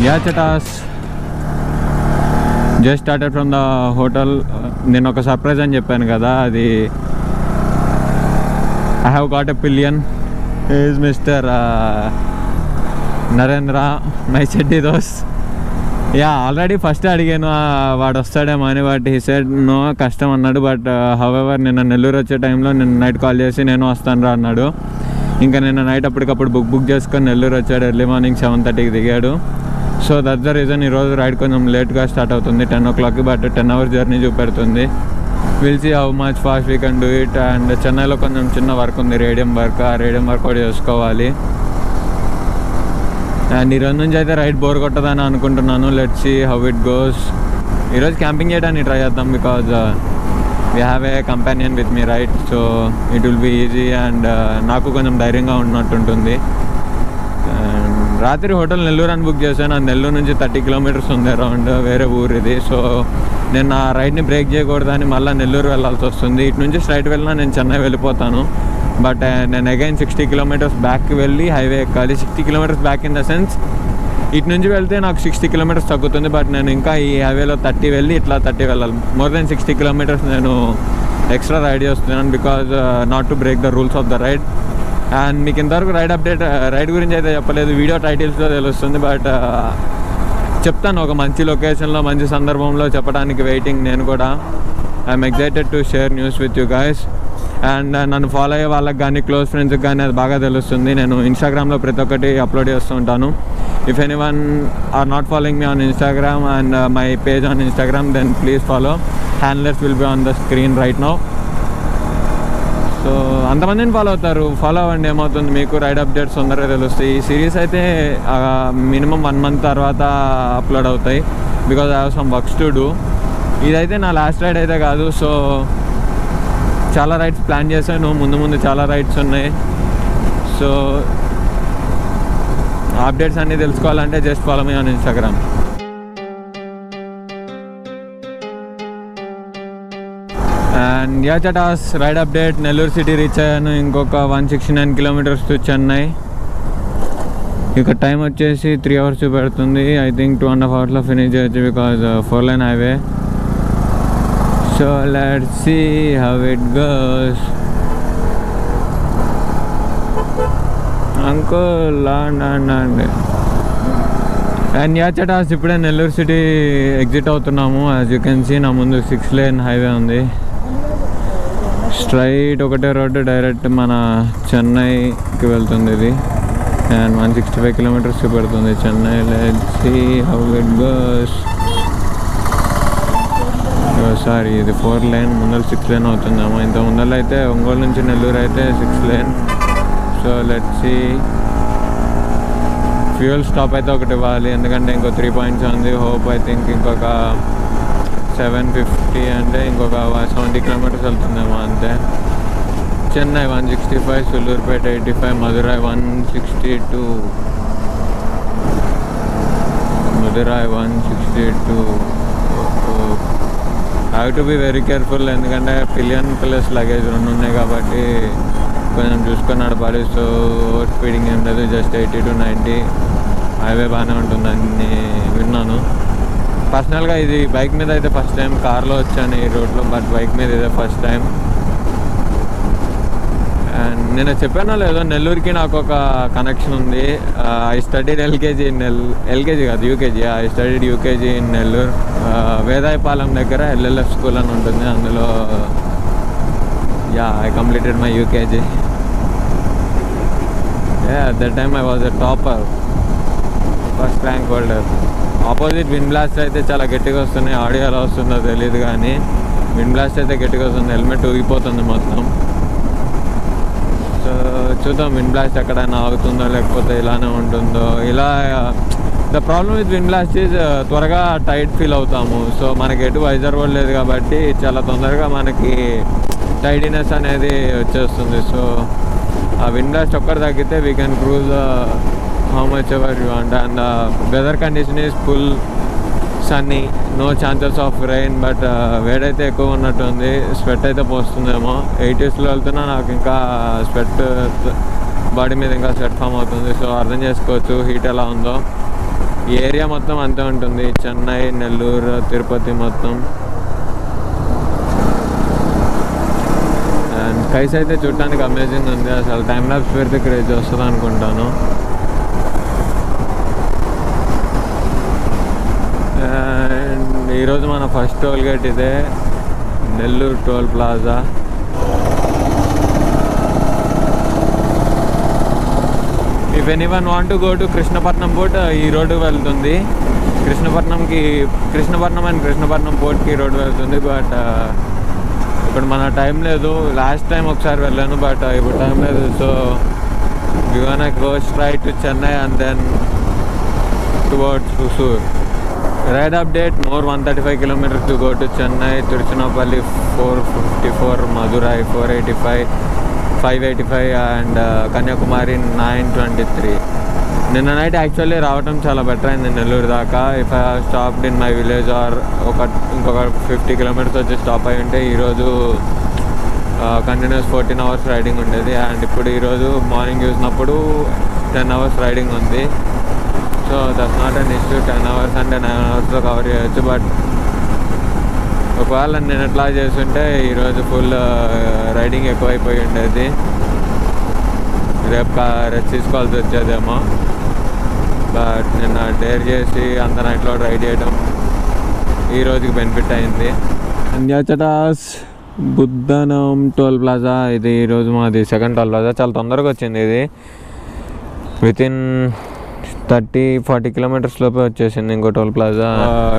Yeah, Chatas. Just started from the hotel. నేను ఒక surprise అని చెప్పాను కదా, అది I have got a pillion. He is Mr. Narendra, my చెడ్డి దోస్త్. యా ఆల్రెడీ ఫస్ట్ అడిగాను వాడు వస్తాడేమో అని, బట్ హీ సెడ్ నో కష్టం అన్నాడు. బట్ హౌఎవర్ నిన్న నెల్లూరు వచ్చే టైంలో నేను నైట్ కాల్ చేసి నేను వస్తాను రా అన్నాడు. ఇంకా నిన్న నైట్ అప్పటికప్పుడు బుక్ చేసుకొని నెల్లూరు వచ్చాడు. ఎర్లీ మార్నింగ్ 7:30కి దిగాడు. సో దట్స్ ద రీజన్ ఈరోజు రైడ్ కొంచెం లేట్గా స్టార్ట్ అవుతుంది, 10 o'clock. బట్ 10 hours జర్నీ చూపెడుతుంది. Will see how much fast we can do it. And చెన్నైలో కొంచెం చిన్న వర్క్ ఉంది, రేడియం వర్క్. ఆ రేడియం వర్క్ కూడా చేసుకోవాలి. అండ్ ఈరోజు నుంచి అయితే రైడ్ బోర్ కొట్టదని అనుకుంటున్నాను. Let's see how it goes. ఈరోజు క్యాంపింగ్ చేయడానికి ట్రై చేద్దాం, because we have a companion with me right. So it will be easy and నాకు కొంచెం ధైర్యంగా ఉన్నట్టుంటుంది. రాత్రి హోటల్ నెల్లూరు అని బుక్ చేశాను. అది నెల్లూరు నుంచి 30 kilometers ఉంది అరౌండ్, వేరే ఊరు ఇది. సో నేను ఆ రైడ్ని బ్రేక్ చేయకూడదని మళ్ళీ నెల్లూరు వెళ్ళాల్సి వస్తుంది. ఇటు నుంచి స్ట్రైట్ వెళ్ళినా నేను చెన్నై వెళ్ళిపోతాను. బట్ నేను అగైన్ 60 kilometers బ్యాక్కి వెళ్ళి హైవే ఎక్కాలి. 60 kilometers back in the sense ఇటు నుంచి వెళ్తే నాకు 60 kilometers తగ్గుతుంది. బట్ నేను ఇంకా ఈ హైవేలో 30 వెళ్ళి ఇట్లా 30 వెళ్ళాలి. మోర్ దెన్ 60 kilometers నేను ఎక్స్ట్రా రైడ్ చేస్తున్నాను, because not to break the rules of the ride. And మీకు ఇంతవరకు రైడ్ గురించి అయితే చెప్పలేదు, వీడియో టైటిల్స్లో తెలుస్తుంది. బట్ చెప్తాను ఒక మంచి లొకేషన్లో మంచి సందర్భంలో చెప్పడానికి వెయిటింగ్. నేను కూడా I'm excited to share news with you guys. And నన్ను ఫాలో అయ్యే వాళ్ళకి కానీ క్లోజ్ ఫ్రెండ్స్కి కానీ అది బాగా తెలుస్తుంది. నేను ఇన్స్టాగ్రామ్లో ప్రతి ఒక్కటి అప్లోడ్ చేస్తూ ఉంటాను. If anyone are not following me on Instagram and my page on Instagram, then please follow. Handlers will be on the screen right now. So అంతమందిని ఫాలో అవ్వండి. ఏమవుతుంది మీకు రైడ్ అప్డేట్స్ తొందరగా తెలుస్తాయి. ఈ సిరీస్ అయితే మినిమం 1 month తర్వాత upload అవుతాయి, because I have some works to do. ఇదైతే నా లాస్ట్ రైడ్ అయితే కాదు. సో చాలా రైడ్స్ ప్లాన్ చేశాను, ముందు చాలా రైడ్స్ ఉన్నాయి. సో అప్డేట్స్ అన్నీ తెలుసుకోవాలంటే just follow me on Instagram. And yeah చటాస్, ride update. Nellore city reach అయ్యాను. ఇంకొక 169 kilometers టు చెన్నై. ఇక టైం వచ్చేసి 3 hours చూపెడుతుంది. ఐ థింక్ 2.5 hours ఫినిష్ చేయొచ్చు, because 4-lane highway. So let's see how it goes. Uncle అండి. అండ్ యా చటాస్, ఇప్పుడే నెల్లూరు సిటీ ఎగ్జిట్ అవుతున్నాము. యాజ్ యూ కెన్ సీ నా ముందు 6-lane హైవే ఉంది. స్ట్రైట్ ఒకటే రోడ్డు డైరెక్ట్ మన చెన్నైకి వెళ్తుంది ఇది. అండ్ 165 kilometers చూపెడుతుంది Chennai. Let's see how it goes. Sorry, ఇది 4-lane, ముందర 6-lane అవుతుందేమో. ఇంత ముందర అయితే ఒంగోలు నుంచి నెల్లూరు అయితే 6-lane. So let's see. Fuel stop అయితే ఒకటి ఇవ్వాలి, ఎందుకంటే ఇంకో 3 points ఉంది. హోప్ ఐ థింక్ ఇంకొక 750 అంటే ఇంకొక 70 kilometers వెళ్తుందేమో అంతే. Chennai 165, Sullurpeta 85, Madurai 162, Madurai 162. Have to be very careful, ఎందుకంటే పిలియన్ ప్లస్ లగేజ్ 2 ఉన్నాయి కాబట్టి కొంచెం చూసుకొని నడపాలి. సో ఓవర్ స్పీడింగ్ ఏం లేదు, జస్ట్ 80 to 90. హైవే బాగానే ఉంటుందని విన్నాను. పర్సనల్గా ఇది బైక్ మీద అయితే ఫస్ట్ టైం, కార్లో వచ్చాను ఈ రోడ్లో, బట్ బైక్ మీద ఇదే ఫస్ట్ టైం. అండ్ నేను చెప్పానో లేదో, నెల్లూరుకి నాకు ఒక కనెక్షన్ ఉంది. ఐ స్టడీడ్ ఎల్కేజీ కాదు UKG. I studied UKG in Nellore. Vedayapalem దగ్గర LLF స్కూల్ అని ఉంటుంది, అందులో I completed my UKG. At that time I was a topper, first rank holder. Opposite wind blast అయితే చాలా గట్టిగా వస్తున్నాయి. ఆడియో ఎలా వస్తుందో తెలియదు కానీ విండ్ బ్లాస్ట్ అయితే గట్టిగా వస్తుంది. హెల్మెట్ ఊగిపోతుంది మొత్తం. సో చూద్దాం విండ్ బ్లాస్ట్ ఎక్కడైనా ఆగుతుందో లేకపోతే ఇలానే ఉంటుందో. ఇలా the problem with wind blast is త్వరగా టైట్ ఫీల్ అవుతాము. సో మనకి ఎటు వైజర్ రోడ్ లేదు కాబట్టి చాలా తొందరగా మనకి టైడీనెస్ అనేది వచ్చేస్తుంది. సో ఆ విండ్ బ్లాస్ట్ ఒక్కటి తగ్గితే we can cruise how much ever you want. And weather condition is full sunny, no chances of rain, but వేడైతే ఎక్కువ ఉన్నట్టుంది. స్వెట్ అయితే పోస్తుందేమో. 80sలో వెళ్తున్నా నాకు ఇంకా స్వెట్ బాడీ మీద ఇంకా స్వెట్ ఫామ్ అవుతుంది. సో అర్థం చేసుకోవచ్చు హీట్ ఎలా ఉందో. ఈ ఏరియా మొత్తం అంతే ఉంటుంది, చెన్నై, నెల్లూరు, తిరుపతి మొత్తం. అండ్ స్కైస్ అయితే చూడటానికి అమేజింగ్ ఉంది. అసలు టైం ల్యాబ్స్ పెడితే క్రేజ్ వస్తుంది అనుకుంటాను. అండ్ ఈరోజు మన ఫస్ట్ టోల్ గేట్ ఇదే, Nellore toll plaza. If anyone want to go to Krishnapatnam port, ఈ రోడ్డు వెళ్తుంది. కృష్ణపట్నం అండ్ కృష్ణపట్నం పోర్ట్కి రోడ్డు వెళ్తుంది. బట్ ఇప్పుడు మన టైం లేదు. లాస్ట్ టైం ఒకసారి వెళ్ళాను, బట్ ఇప్పుడు టైం లేదు. So we want go straight to Chennai and then towards Hosur. Ride update: more 135 kilometers to go to Chennai, Tiruchirappalli 454, Madurai 485, 585 and Kanyakumari 923. నిన్న నైట్ యాక్చువల్లీ రావటం చాలా బెటర్ అయింది నెల్లూరు దాకా. If I stopped in my village or ఇంకొక 50 kilometers వచ్చి stop అయి ఉంటే ఈరోజు కంటిన్యూస్ 14 hours రైడింగ్ ఉండేది. అండ్ ఇప్పుడు ఈరోజు మార్నింగ్ చూసినప్పుడు 10 hours రైడింగ్ ఉంది. So that's not an issue. 10 hours అంటే 9 hours కవర్ చేయొచ్చు. బట్ ఒకవేళ నేను ఎట్లా చేస్తుంటే ఈరోజు ఫుల్ రైడింగ్ ఎక్కువైపోయి ఉండేది. రేపు రెస్ట్ తీసుకోవాల్సి వచ్చేదేమో. బట్ నిన్న డేర్ చేసి అంత నైట్లో రైడ్ చేయడం ఈ రోజుకి బెనిఫిట్ అయింది. అంజాచటాస్ బుద్ధనం టోల్ ప్లాజా, ఇది ఈరోజు మాది సెకండ్ టోల్ ప్లాజా. చాలా తొందరగా వచ్చింది. ఇది వితిన్ 30-40 kilometers లోపే వచ్చేసింది ఇంకో టోల్ ప్లాజా.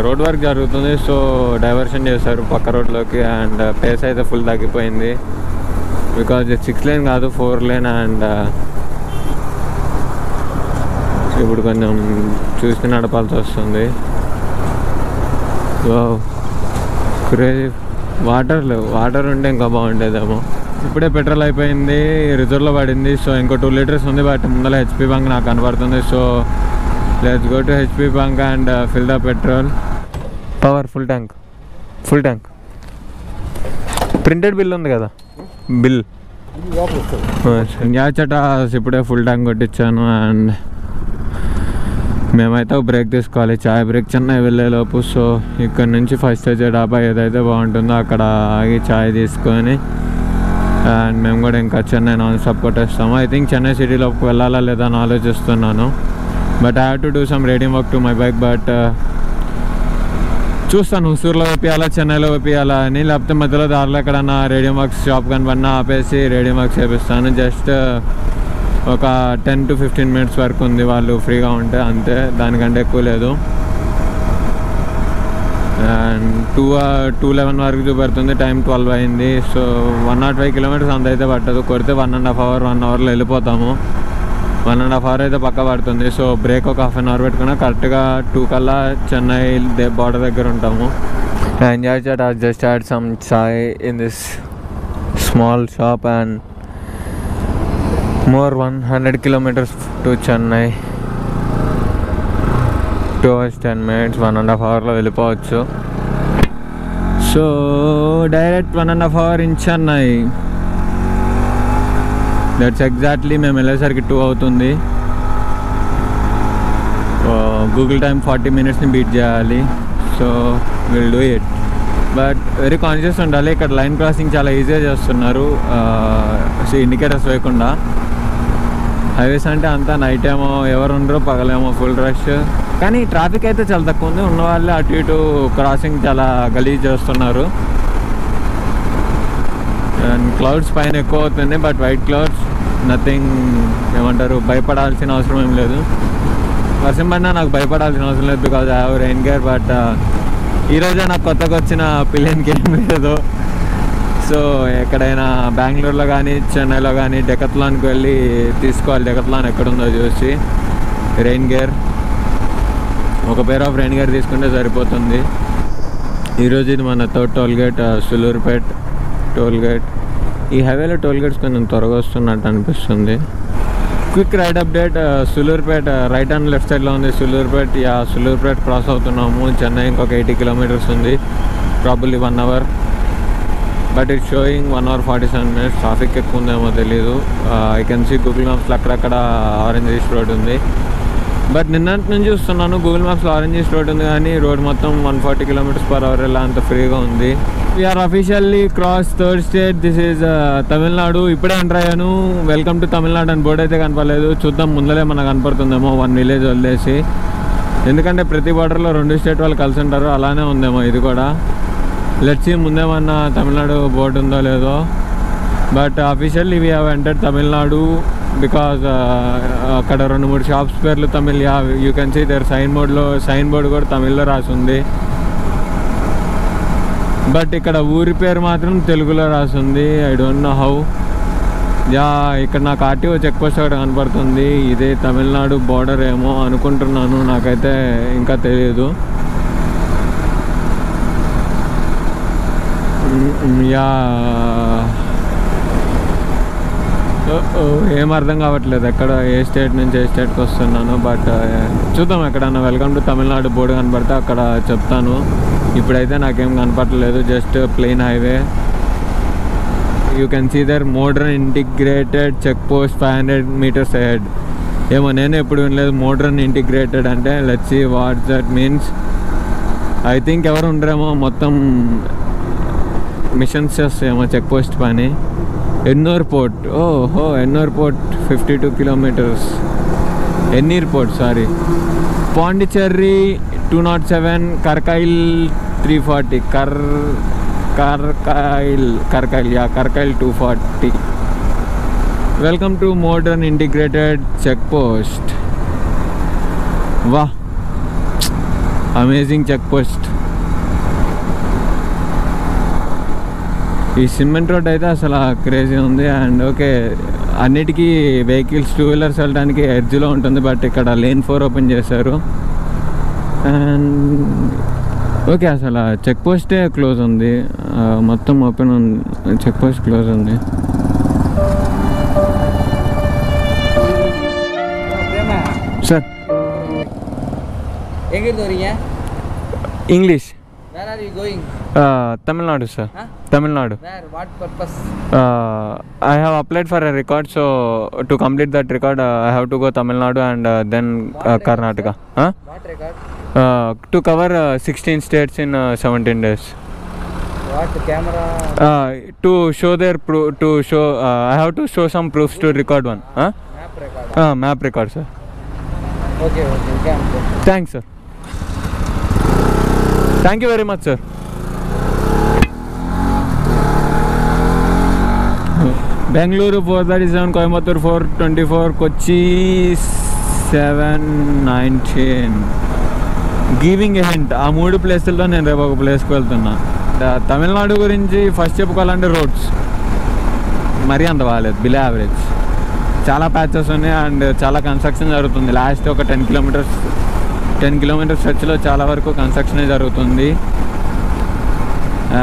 రోడ్ వర్క్ జరుగుతుంది, సో డైవర్షన్ చేశారు పక్క రోడ్లోకి. అండ్ పేస్ అయితే ఫుల్ తగ్గిపోయింది, బికాజ్ 6 lane కాదు 4 lane. అండ్ ఇప్పుడు కొంచెం చూసి నడపాల్సి వస్తుంది. క్రేజీ. వాటర్ ఉంటే ఇంకా బాగుండేదేమో. ఇప్పుడే పెట్రోల్ అయిపోయింది, రిజర్వ్లో పడింది. సో ఇంకో 2 liters ఉంది. బట్ ముందర హెచ్పి బంక్ నాకు కనబడుతుంది. So let's go to HP bunk and fill the petrol. Power full tank. Printed bill ఉంది కదా, బిల్. యాచట ఇప్పుడే ఫుల్ ట్యాంక్ కొట్టించాను. అండ్ మేమైతే బ్రేక్ తీసుకోవాలి, చాయ్ బ్రేక్, చెన్నై వెళ్ళేలోపు. సో ఇక్కడ నుంచి ఫస్ట్ వచ్చే డాబా ఏదైతే బాగుంటుందో అక్కడ ఆగి చాయ్ తీసుకొని అండ్ మేము కూడా ఇంకా చెన్నై నాన్ స్టాప్ కొట్టేస్తాము. ఐ థింక్ చెన్నై సిటీలోకి వెళ్ళాలా లేదా అని ఆలోచిస్తున్నాను. But I have to do some riding work to my bike. But చూస్తాను హుసూర్లో వేపియాలా, చెన్నైలో వేపియాలా అని. లేకపోతే మధ్యలో దారిలో ఎక్కడన్నా రేడియం వర్క్స్ షాప్ కనబడినా ఆపేసి రేడియం వర్క్స్ చేపిస్తాను. జస్ట్ ఒక 10 to 15 minutes వరకు ఉంది, వాళ్ళు ఫ్రీగా ఉంటే, అంతే. దానికంటే ఎక్కువ లేదు. అండ్ 2:11 వరకు చూపెడుతుంది. టైం 12 అయింది. సో 105 kilometers అంత అయితే పట్టదు. కొడితే 1.5 hour 1 hourలో వెళ్ళిపోతాము. 1.5 hour అయితే పక్క పడుతుంది. సో బ్రేక్ ఒక 1/2 hour పెట్టుకున్నా కరెక్ట్గా 2 కల్లా చెన్నై బార్డర్ దగ్గర ఉంటాము. Enjoy chat. I just had some chai in this small shop. And more 100 kilometers to Chennai. 2 hours 10 minutes, 1.5 hourలో వెళ్ళిపోవచ్చు. So direct 1.5 hour in Chennai. That's exactly మేము వెళ్ళేసరికి 2 అవుతుంది. గూగుల్ టైం 40 minutesని బీట్ చేయాలి. So will do it. But very conscious ఉండాలి. ఇక్కడ line crossing చాలా ఈజీగా చేస్తున్నారు, ఇండికేటర్స్ వేయకుండా. హైవేస్ అంటే అంతా నైట్ ఏమో ఎవరు ఉండరు, పగలేమో ఫుల్ రష్. కానీ ట్రాఫిక్ అయితే చాలా తక్కువ ఉంది. ఉన్న వాళ్ళే అటు ఇటు క్రాసింగ్ చాలా గలీజ్ చేస్తున్నారు. అండ్ క్లౌడ్స్ పైన ఎక్కువ అవుతుంది. బట్ వైట్ క్లౌడ్స్, నథింగ్, ఏమంటారు, భయపడాల్సిన అవసరం ఏం లేదు. వర్షం పడినా నాకు భయపడాల్సిన అవసరం లేదు, because I have rain gear. But ఈరోజే నాకు కొత్తగా వచ్చిన పిల్లలకి ఏం లేదు. సో ఎక్కడైనా బెంగళూరులో కానీ చెన్నైలో కానీ డెకత్లాన్కి వెళ్ళి తీసుకోవాలి. డెకత్లాన్ ఎక్కడుందో చూసి రెయిన్ గేర్, ఒక పేర్ ఆఫ్ రెయిన్ గేర్ తీసుకుంటే సరిపోతుంది. ఈరోజు ఇది మన third toll gate, Sullurpeta toll gate. ఈ హైవేలో టోల్ గేట్స్ కొంచెం త్వరగా వస్తున్నట్టు అనిపిస్తుంది. Quick ride update. Sullurpeta right and left సైడ్లో ఉంది సులూరుపేట్. సులూరుపేట్ క్రాస్ అవుతున్నాము. చెన్నై ఇంకొక 80 kilometers ఉంది, probably 1 hour. But it's sowing 1 hour 47 minutes. Traffic ఎక్కువ ఉందేమో తెలీదు. ఐ కెన్ సీ గూగుల్ మ్యాప్స్లో అక్కడక్కడ ఆరెంజ్ రీచ్ రోడ్ ఉంది. బట్ నిన్నటి నుంచి చూస్తున్నాను గూగుల్ మ్యాప్స్లో ఆరెంజ్ రోడ్ ఉంది, కానీ రోడ్ మొత్తం 140 km/h ఇలా అంత ఫ్రీగా ఉంది. We are officially cross third state. This is Tamil Nadu. ఇప్పుడే ఎంటర్ అయ్యాను. వెల్కమ్ టు తమిళనాడు అని బోర్డు అయితే కనపడలేదు. చూద్దాం ముందలే మనకు కనపడుతుందేమో 1 విలేజ్ వదిలేసి, ఎందుకంటే ప్రతి బార్డర్లో 2 స్టేట్ వాళ్ళు కలిసి ఉంటారు. అలానే ఉందేమో ఇది కూడా. లెట్స్ సీ ముందేమన్నా తమిళనాడు బోర్డు ఉందో లేదో. But officially we have entered Tamil Nadu because అక్కడ 2-3 షాప్స్ పేర్లు Tamil. You can see there sign board కూడా తమిళ్లో రాసింది. బట్ ఇక్కడ ఊరి పేరు మాత్రం తెలుగులో రాసింది. I don't know how. ఇక్కడ నాకు ఆర్టీఓ చెక్ పోస్ట్ ఒకటి కనపడుతుంది. ఇదే తమిళనాడు బోర్డర్ ఏమో అనుకుంటున్నాను, నాకైతే ఇంకా తెలియదు. ఏం అర్థం కావట్లేదు ఎక్కడ ఏ స్టేట్ నుంచి ఏ స్టేట్కి వస్తున్నాను. బట్ చూద్దాం, ఎక్కడన్నా వెల్కమ్ టు తమిళనాడు బోర్డు కనపడితే అక్కడ చెప్తాను. ఇప్పుడైతే నాకేం కనపడలేదు, just plain highway. You can see there modern integrated check post 500 meters ahead. ఏమో నేను ఎప్పుడు వినలేదు మోడ్రన్ ఇంటిగ్రేటెడ్ అంటే. Let's see what that means. I think ఎవరు ఉండరేమో, మొత్తం మిషన్స్ చేస్తాయేమో చెక్ పోస్ట్ పని. ఎన్నూర్ పోర్ట్, ఓహో Ennore port 52 kilometers. Ennore port sorry. Pondicherry 207, Karaikal 340, Karaikal 240. Welcome to modern integrated check post. Wow, amazing check post. ఈ సిమెంట్ రోడ్ అయితే అసలు క్రేజీ ఉంది. అండ్ ఓకే, అన్నిటికీ వెహికల్స్ 2 wheelers వెళ్ళడానికి ఎడ్జ్లో ఉంటుంది. బట్ ఇక్కడ లేన్ 4 ఓపెన్ చేశారు. అండ్ ఓకే, అసలు చెక్ పోస్టే క్లోజ్ ఉంది, మొత్తం ఓపెన్ ఉంది. చెక్ పోస్ట్ క్లోజ్ ఉంది. Sir English. Where are you going? Tamil Nadu, sir. Huh? Tamil Nadu. Where? What purpose? I have applied for a record, so to complete that record, I have to go Tamil Nadu and then Karnataka. Huh? What record? To cover 16 states in 17 days. What camera? To show their I have to show some proofs to record one. Huh? Map record. Map record, sir. Okay. Thanks, sir. Thank you very much, sir. Bengaluru 437, Coimbatore 424, Kochi 719. Giving a hint, ఆ 3 ప్లేసుల్లో నేను రేపు ఒక ప్లేస్కి వెళ్తున్నా. తమిళనాడు గురించి first చెప్పుకోవాలంటే roads మరీ అంత బాగాలేదు, బిలో యావరేజ్. చాలా ప్యాచెస్ ఉన్నాయి అండ్ చాలా కన్స్ట్రక్షన్ జరుగుతుంది. లాస్ట్ ఒక 10 kilometers స్ట్రెచ్లో చాలా వరకు కన్స్ట్రక్షనే జరుగుతుంది.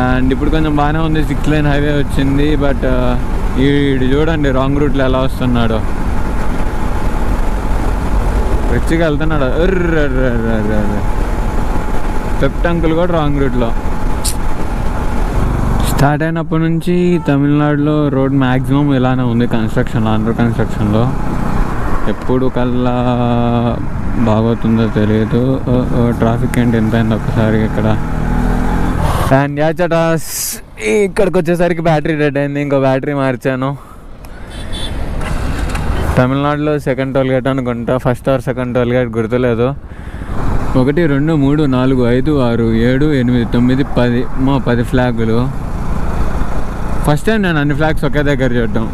అండ్ ఇప్పుడు కొంచెం బాగానే ఉంది, 6 lane హైవే వచ్చింది. బట్ ఈడు చూడండి రాంగ్ రూట్లో ఎలా వస్తున్నాడు, రిచ్గా వెళ్తున్నాడు. పెప్ట్ అంకుల్ కూడా రాంగ్ రూట్లో. స్టార్ట్ అయినప్పటి నుంచి తమిళనాడులో రోడ్ మ్యాక్సిమం ఇలానే ఉంది కన్స్ట్రక్షన్లో, అండర్ కన్స్ట్రక్షన్లో. ఎప్పుడు కల్లా బాగోతుందో తెలియదు. ట్రాఫిక్ ఏంటి ఎంత అయింది ఒక్కసారి ఇక్కడ. అండ్ యాచటాస్ ఇక్కడికి వచ్చేసరికి బ్యాటరీ డెడ్ అయింది, ఇంకో బ్యాటరీ మార్చాను. తమిళనాడులో సెకండ్ టోల్ గేట్ అనుకుంటా, first or second toll gate గుర్తులేదు. 1 2 3 4 5 6 7 8 9 10 ఫ్లాగులు. ఫస్ట్ టైం నేను అన్ని ఫ్లాగ్స్ ఒకే దగ్గర చూడటం.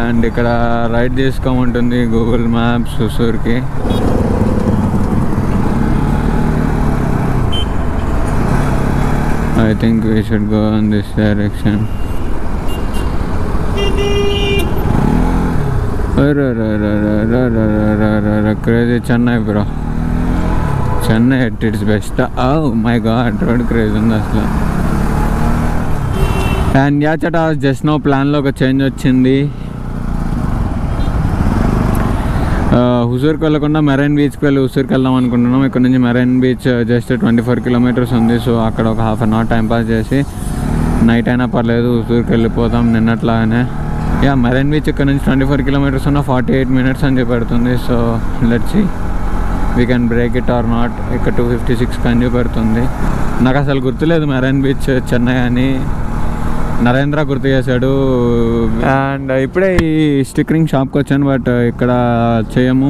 అండ్ ఇక్కడ రైట్ తీసుకోమంటుంది గూగుల్ మ్యాప్స్ హుసూర్కి. I think we should go in this direction. Crazy Chennai, bro. Chennai at its best. Oh my god, road crazy ఉంది అసలు. అండ్ యాచట జస్ట్ నో ప్లాన్లో ఒక చేంజ్ వచ్చింది. హుసూర్కి వెళ్ళకుండా మెరైన్ బీచ్కి వెళ్ళి హుసూర్కి వెళ్దాం అనుకుంటున్నాం. ఇక్కడ నుంచి మెరైన్ బీచ్ జస్ట్ 24 kilometers ఉంది. సో అక్కడ ఒక ½ an hour టైం పాస్ చేసి నైట్ అయినా పర్లేదు హుసూర్కి వెళ్ళిపోతాం నిన్నట్లాగానే. మెరైన్ బీచ్ ఇక్కడ నుంచి 24 kilometers ఉన్న 48 minutes అని చెప్పి పెడుతుంది. So let's see. We can break it or not. ఇక్కడ 256 కన్యూ పెడుతుంది. నాకు అసలు గుర్తులేదు మెరైన్ బీచ్ చెన్నై అని, నరేంద్ర గుర్తు చేశాడు. అండ్ ఇప్పుడే ఈ స్టిక్కరింగ్ షాప్కి వచ్చాను, బట్ ఇక్కడ చేయము.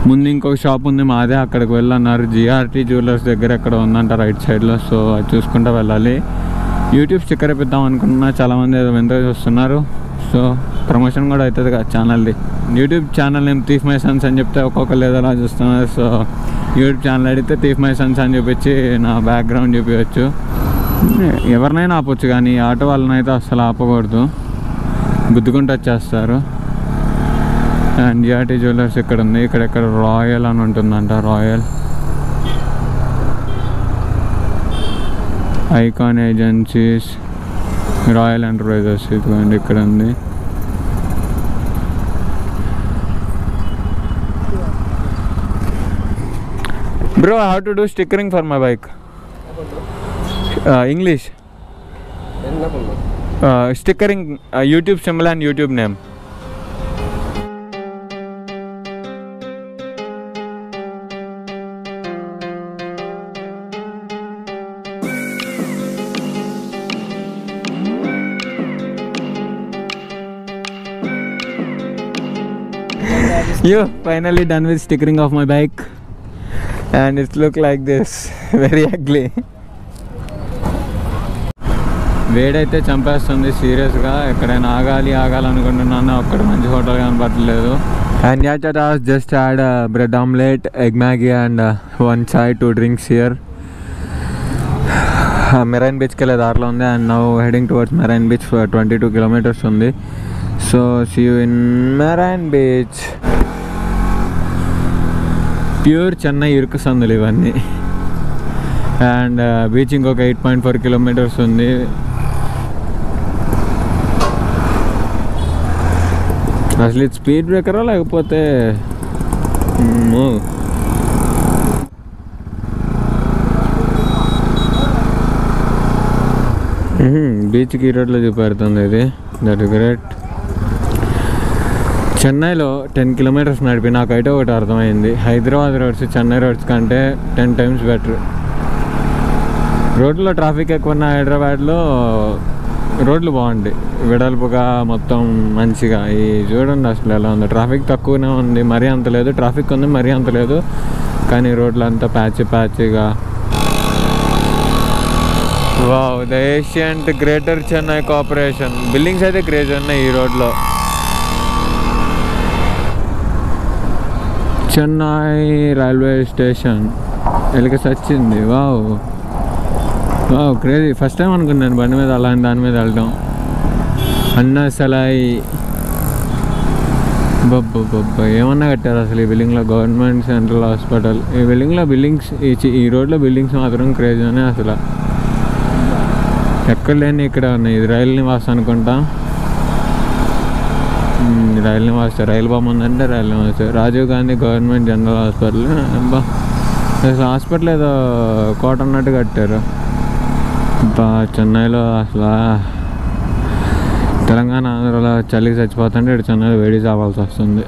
ముందు ఇంకొక షాప్ ఉంది మాదే, అక్కడికి వెళ్ళన్నారు. జిఆర్టీ జ్యువెలర్స్ దగ్గర ఎక్కడ ఉందంట రైట్ సైడ్లో. సో అది చూసుకుంటూ వెళ్ళాలి. యూట్యూబ్ స్టిక్కర్ ఇప్పిద్దాం అనుకున్నా, చాలామంది ఏదో ఎంతో చూస్తున్నారు. సో ప్రమోషన్ కూడా అవుతుంది కదా ఛానల్ది. YouTube channel name thief my sons అని చెప్తే ఒక్కొక్కరు ఏదోలా చూస్తున్నారు. సో యూట్యూబ్ ఛానల్ అడిగితే థీఫ్ మై సన్స్ అని చూపించి నా బ్యాక్గ్రౌండ్ చూపించవచ్చు. ఎవరినైనా ఆపొచ్చు, కానీ ఆటో వాళ్ళని అయితే అసలు ఆపకూడదు, గుద్దుకుంటూ వచ్చేస్తారు. అండ్ జిఆర్టీ జ్యువెలర్స్ ఇక్కడ ఉంది. ఇక్కడ రాయల్ అని ఉంటుందంట, royal icon agencies, royal enterprises ఇదిగోండి ఇక్కడ ఉంది. Bro, how to do stickering for my bike? English. Stickering, YouTube symbol and YouTube name. You finally done with stickering of my bike. And it look like this, very ugly. వేడైతే చంపేస్తుంది సీరియస్గా. ఎక్కడైనా ఆగాలనుకుంటున్నాను, అక్కడ మంచి hotel కనపడలేదు. And ate just had bread omelette, egg Maggi and 1 chai, 2 drinks here. Marine బీచ్కి వెళ్ళే దారిలో ఉంది. And now heading towards marine beach. 22 kilometers ఉంది. So see you in marine beach. Pure Chennai ఇరుకు సందులు ఇవన్నీ. అండ్ బీచ్ ఇంకొక 8.4 kilometers ఉంది. అసలు ఇది స్పీడ్ బ్రేకరా లేకపోతే బీచ్కి ఈ రోడ్లో చూపెడుతుంది ఇది. That is great. చెన్నైలో 10 kilometers నడిపి నాకైతే ఒకటి అర్థమైంది, హైదరాబాద్ రోడ్స్ చెన్నై రోడ్స్ కంటే 10 times బెటర్. రోడ్లో ట్రాఫిక్ ఎక్కువ ఉన్న హైదరాబాద్లో రోడ్లు బాగుంటాయి, వెడల్పుగా మొత్తం మంచిగా. ఈ చూడండి అసలు ఎలా ఉందో. ట్రాఫిక్ తక్కువనే ఉంది, మరీ అంత లేదు. ట్రాఫిక్ ఉంది, మరీ అంత లేదు. కానీ రోడ్లు అంతా ప్యాచ్గా. Wow, the ancient greater Chennai corporation buildings అయితే క్రేజ్ ఉన్నాయి ఈ రోడ్లో. చెన్నై రైల్వే స్టేషన్ ఎలికి వచ్చింది. Wow wow, crazy. First time అనుకున్నాను బండి మీద అలాంటి దాని మీద వెళ్ళడం. అన్నసలై బొబ్బ ఏమన్నా కట్టారు అసలు ఈ బిల్డింగ్లో. Government central hospital. ఈ బిల్డింగ్లో ఈ రోడ్లో బిల్డింగ్స్ మాత్రం క్రేజీనే అసలు. ఎక్కడ లేని ఇక్కడ ఉన్నాయి. ఇది రైలు నివాస్ అనుకుంటా. రైలు నివాస్, రైలు బొమ్మ ఉందంటే rail Nivas. Rajiv Gandhi government general hospital. అబ్బా, అసలు హాస్పిటల్ ఏదో కోట అన్నట్టు కట్టారు. చెన్నైలో అసలు తెలంగాణ ఆంధ్రలో చలికి చచ్చిపోతుంటే ఇక్కడ చెన్నైలో వేడి చావాల్సి వస్తుంది.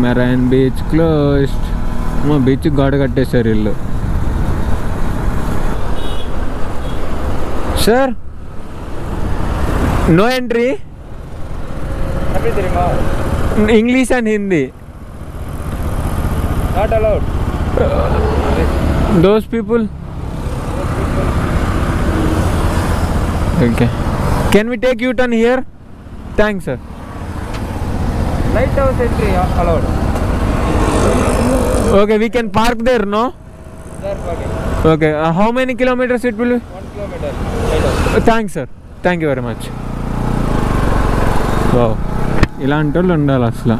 Marine beach closed. మా బీచ్కి గోడ కట్టేశారు ఇల్లు. Sir, no entry. English and Hindi. Not allowed. Those people. Okay. Can we take U-turn here? Thanks, sir. Lighthouse entry allowed. Okay, we can park there, no? There parking. Okay. How many kilometers it will be? 1 kilometer. Lighthouse. Thanks, sir. Thank you very much. Wow. ఇలాంటి వాళ్ళు ఉండాలి అసలు.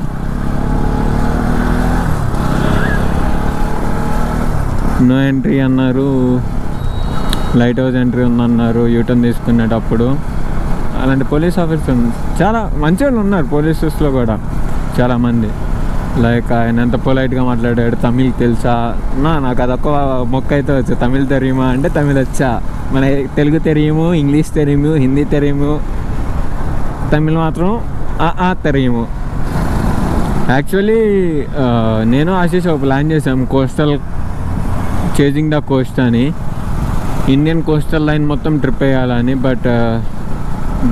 No entry అన్నారు, light house entry ఉందన్నారు U turn తీసుకునేటప్పుడు. అలాంటి police officer చాలా మంచి వాళ్ళు ఉన్నారు పోలీసెస్లో కూడా చాలామంది. లైక్ ఆయన ఎంత పొలైట్గా మాట్లాడాడు. తమిళ్ తెలుసా నాకు అదొక మొక్క అయితే వచ్చు. తమిళ్ తెరియుమా అంటే తమిళ్ వచ్చా, మన తెలుగు తెరియుము, ఇంగ్లీష్ తెరియుము, హిందీ తెరియుము, తమిళ్ మాత్రం తెరియుము. యాక్చువల్లీ నేను ఆశీష్ ఒక ప్లాన్ చేసాం, కోస్టల్ చేజింగ్ ద కోస్ట్ అని, ఇండియన్ కోస్టల్ లైన్ మొత్తం ట్రిప్ వేయాలని. But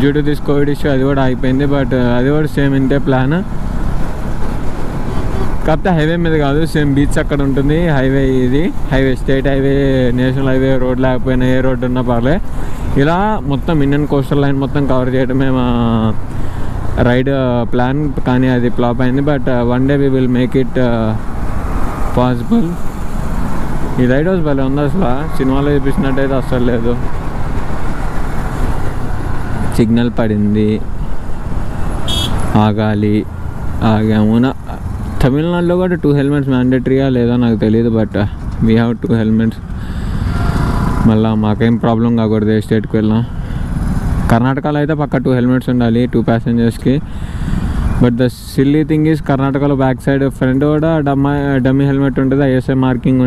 due to this Covid issue అది కూడా అయిపోయింది. బట్ అది కూడా సేమ్ ఇంతే ప్లాన్, కాకపోతే హైవే మీద కాదు, సేమ్ బీచ్ అక్కడ ఉంటుంది. హైవే ఇది highway, state highway, national highway, road లేకపోయినా ఏ రోడ్డు ఉన్నా పర్లే, ఇలా మొత్తం ఇండియన్ కోస్టల్ లైన్ మొత్తం కవర్ చేయడమే మా రైడ్ ప్లాన్. కానీ అది ఫ్లాప్ అయింది. But one day we will make it possible. ఈ రైడ్ హౌస్ భలే ఉంది అసలు, సినిమాలో చూపించినట్టయితే అస్సలు లేదు. సిగ్నల్ పడింది, ఆగాలి, ఆగాము. తమిళనాడులో కూడా 2 హెల్మెట్స్ మ్యాండేటరీగా లేదో నాకు తెలియదు. But we have 2 helmets. మళ్ళీ మాకేం ప్రాబ్లం కాకూడదు ఏ స్టేట్కి వెళ్ళాం. కర్ణాటకలో అయితే పక్క 2 హెల్మెట్స్ ఉండాలి 2 ప్యాసింజర్స్కి. But the silly thing is, కర్ణాటకలో బ్యాక్ సైడ్ ఫ్రంట్ కూడా డమ్మీ హెల్మెట్ ఉంటుంది, ఐఎస్ఐ మార్కింగ్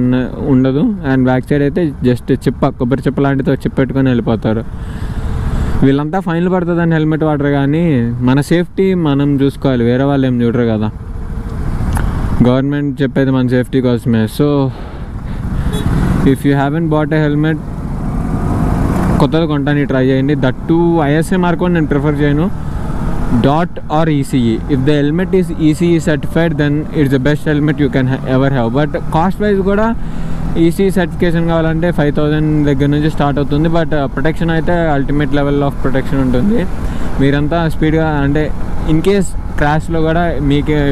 ఉండదు. అండ్ బ్యాక్ సైడ్ అయితే జస్ట్ కొబ్బరి చిప్ప లాంటితో చిప్ పెట్టుకొని వెళ్ళిపోతారు. వీళ్ళంతా ఫైన్లు పడుతుందని హెల్మెట్ వాడరు, కానీ మన సేఫ్టీ మనం చూసుకోవాలి, వేరే వాళ్ళు ఏం చూడరు కదా. గవర్నమెంట్ చెప్పేది మన సేఫ్టీ కోసమే. So if you haven't bought a helmet, కొత్తది కొంటానికి ట్రై చేయండి. దట్ టు ఐఎస్ఐ మార్క్ కూడా నేను ప్రిఫర్ చేయను, DOT or ECE. If the helmet is ECE certified then it's the best helmet you can ever have. But cost wise కూడా ECE certification కావాలంటే 5,000 దగ్గర నుంచి స్టార్ట్ అవుతుంది. బట్ ప్రొటెక్షన్ అయితే ultimate level of protection ఉంటుంది. మీరంతా స్పీడ్గా అంటే ఇన్ కేస్ క్రాష్లో కూడా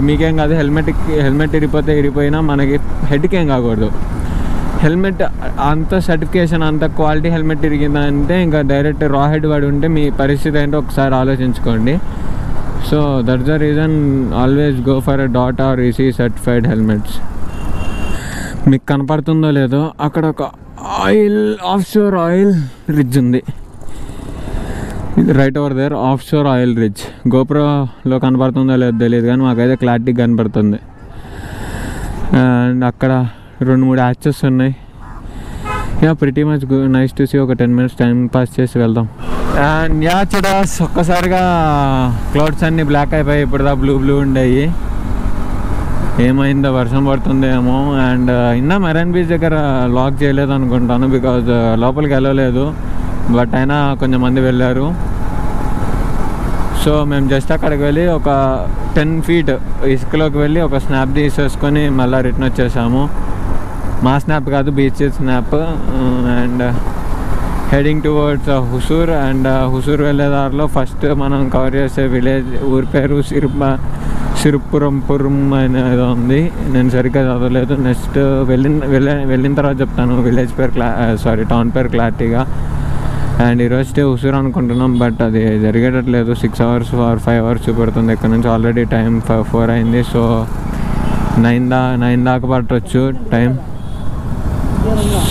మీకేం కాదు, హెల్మెట్ ఇరిగిపోయినా మనకి హెడ్కి ఏం కాకూడదు. హెల్మెట్ అంత సర్టిఫికేషన్, అంత క్వాలిటీ హెల్మెట్ ఇరిగిందంటే ఇంకా డైరెక్ట్ రా హెడ్ పడి ఉంటే మీ పరిస్థితి ఏంటో ఒకసారి ఆలోచించుకోండి. So that's the reason always go for a DOT or EC certified helmets. మీకు కనపడుతుందో లేదో అక్కడ ఒక ఆఫ్షోర్ ఆయిల్ రిడ్జ్ ఉంది, right over there, offshore oil రిడ్జ్. గోప్రోలో కనపడుతుందో లేదో తెలియదు, కానీ మాకైతే క్లారిటీగా కనపడుతుంది. అండ్ అక్కడ 2-3 యాచెస్ ఉన్నాయి. Pretty much nice to see. ఒక 10 minutes టైం పాస్ చేసి వెళ్దాం. అండ్ చడాస్ ఒక్కసారిగా క్లౌడ్స్ అన్నీ బ్లాక్ అయిపోయి ఇప్పుడు బ్లూ ఉండేవి. ఏమైందో, వర్షం పడుతుందేమో. అండ్ మెరైన్ బీచ్ దగ్గర లాక్ చేయలేదు అనుకుంటాను, బికాజ్ లోపలికి వెళ్ళలేదు. బట్ అయినా కొంచెం మంది వెళ్ళారు. సో మేము జస్ట్ అక్కడికి వెళ్ళి ఒక 10 feet ఇసుకలోకి వెళ్ళి ఒక స్నాప్ తీసేసుకొని మళ్ళీ రిటర్న్ వచ్చేసాము. మా స్నాప్ కాదు, beach snap. And heading towards Hosur. And Hosur వెళ్ళే దారిలో ఫస్ట్ మనం కవర్ చేసే విలేజ్ ఊరి పేరు సిరుపురంపురం అనేది ఉంది. నేను సరిగ్గా చదవలేదు. నెక్స్ట్ వెళ్ళిన తర్వాత చెప్తాను విలేజ్ పేరు టౌన్ పేరు క్లారిటీగా. అండ్ ఈరోజు స్టే హుసూర్ అనుకుంటున్నాం, బట్ అది జరిగేటట్లేదు. 6 hours or 5 hours చూపెడుతుంది. ఇక్కడ నుంచి ఆల్రెడీ టైం 4 అయింది. సో 9 దాకా పట్టవచ్చు time.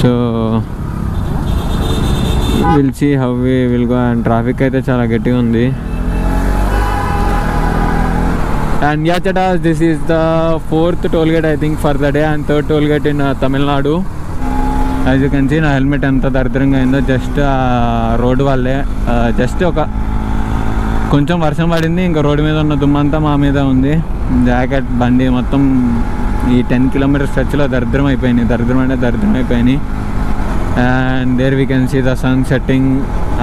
So will see how we will go. And traffic అయితే చాలా గట్టిగా ఉంది. అండ్ చటాస్, this is the 4th toll gate I think for the day, and 3rd toll gate in Tamil Nadu. As you can see నా helmet ఎంత దరిద్రంగా అయిందో, just road వల్లే. జస్ట్ కొంచెం వర్షం పడింది, ఇంకా రోడ్డు మీద ఉన్న దుమ్మంతా మా మీద ఉంది. జాకెట్, బండి మొత్తం ఈ 10 kilometers స్ట్రెచ్లో దరిద్రం అయిపోయినాయి. And there we can see the sun setting